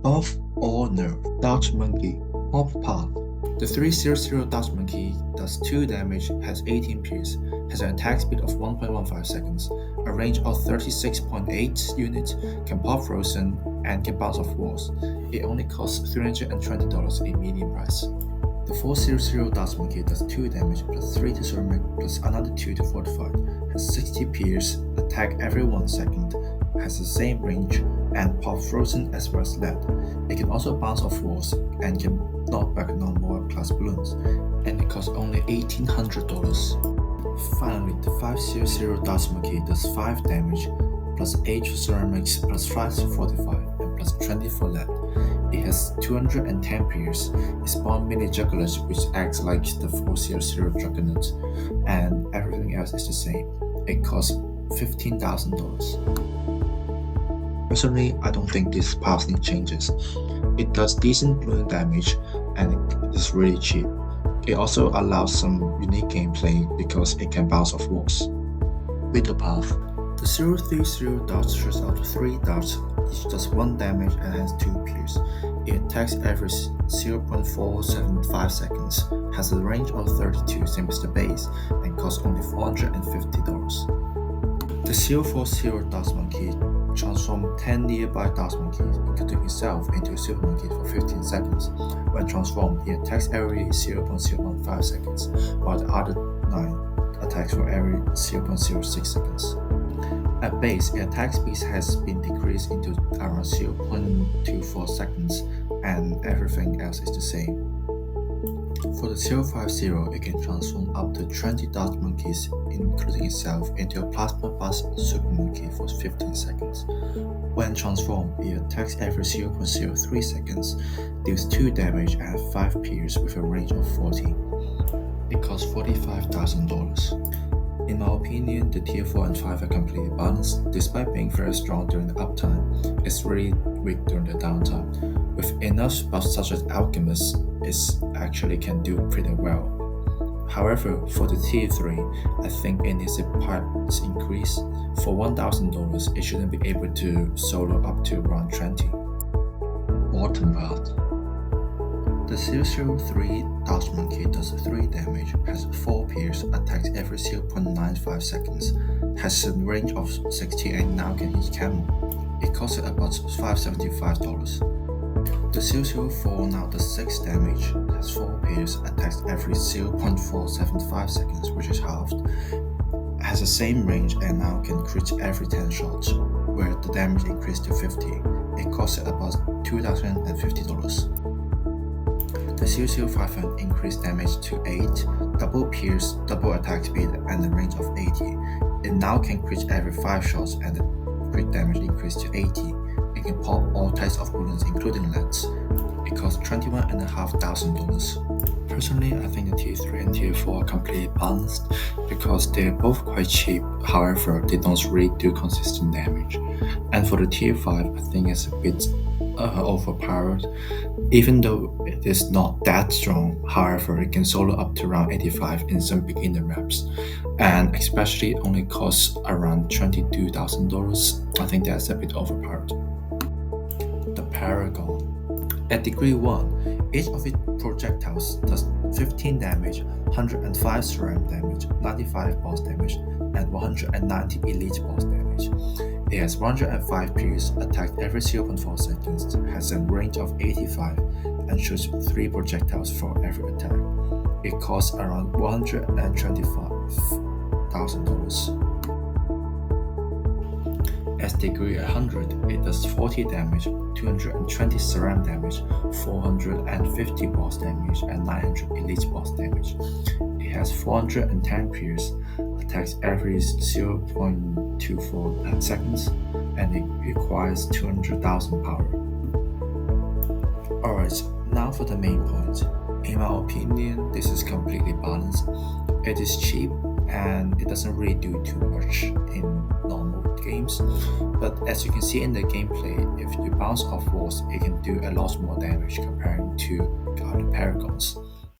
Off or Nerf, Dodge Monkey, Off Path. The 300 Dodge Monkey does 2 damage, has 18 pierce, has an attack speed of 1.15 seconds, a range of 36.8 units, can pop frozen, and can bounce off walls. It only costs $320 in medium price. The 400 Dodge Monkey does 2 damage plus 3 to ceramic plus another 2 to fortified, has 60 pierce, attack every 1 second, has the same range, and pop frozen as well as lead. It can also bounce off walls and can knock back non-war class balloons, and it costs only $1,800. Finally, the 500 Dodge Monkey does 5 damage plus 8 for ceramics plus 5 to fortify and plus 20 for lead. It has 210 pierce, it spawns mini jugglers which acts like the 400 Juggernaut, and everything else is the same. It costs $15,000. Personally, I don't think this path need changes. It does decent balloon damage and it is really cheap. It also allows some unique gameplay because it can bounce off walls. With the path, the 030 Dodge shoots out 3 darts, each does 1 damage and has 2 pierce. It attacks every 0.475 seconds, has a range of 32 same as the base, and costs only $450. The 040 Dodge Monkey transforms 10 nearby Dodge Monkeys, including itself, into a Super Monkey for 15 seconds. When transformed, it attacks every 0.015 seconds, while the other 9 attacks for every 0.06 seconds. At base, the attack speed has been decreased into around 0.24 seconds, and everything else is the same. For the 050, it can transform up to 20 Dodge Monkeys, including itself, into a Plasma Bus Super Monkey for 15 seconds. When transformed, it attacks every 0.03 seconds, deals 2 damage and 5 pierce with a range of 40. It costs $45,000. In my opinion, the Tier 4 and 5 are completely balanced. Despite being very strong during the uptime, it's really weak during the downtime. With enough buffs such as Alchemist, it actually can do pretty well. However, for the Tier 3, I think it needs a price increase. For $1,000, it shouldn't be able to solo up to around 20. Bottom path. The 003 Dodge Monkey does 3 damage, has 4 pierce, attacks every 0.95 seconds, has a range of 60 and now can hit camel. It costs about $575. The 004 now does 6 damage, has 4 pierce, attacks every 0.475 seconds, which is halved, has the same range and now can crit every 10 shots, where the damage increased to 50. It costs about $2,050. The 005 increased damage to 8, double pierce, double attack speed, and a range of 80. It now can crit every 5 shots and the crit damage increased to 80. It can pop all types of balloons including leads. It costs $21,500. Personally, I think the Tier 3 and Tier 4 are completely balanced because they're both quite cheap, however, they don't really do consistent damage. And for the Tier 5, I think it's a bit overpowered. Even though it is not that strong, however, it can solo up to around 85 in some beginner maps, and especially it only costs around $22,000. I think that's a bit overpowered. The Paragon. At degree 1, each of its projectiles does 15 damage, 105 ceramic damage, 95 boss damage, and 190 elite boss damage. It has 105 pierce, attacks every 0.4 seconds, has a range of 85, and shoots 3 projectiles for every attack. It costs around $125,000. At degree 100, it does 40 damage, 220 ceramic damage, 450 boss damage, and 900 elite boss damage. It has 410 pierce, attacks every 0.24 seconds, and it requires 200,000 power. Alright, now for the main point. In my opinion, this is completely balanced. It is cheap and it doesn't really do too much in normal games, but as you can see in the gameplay, if you bounce off walls, it can do a lot more damage comparing to other paragons.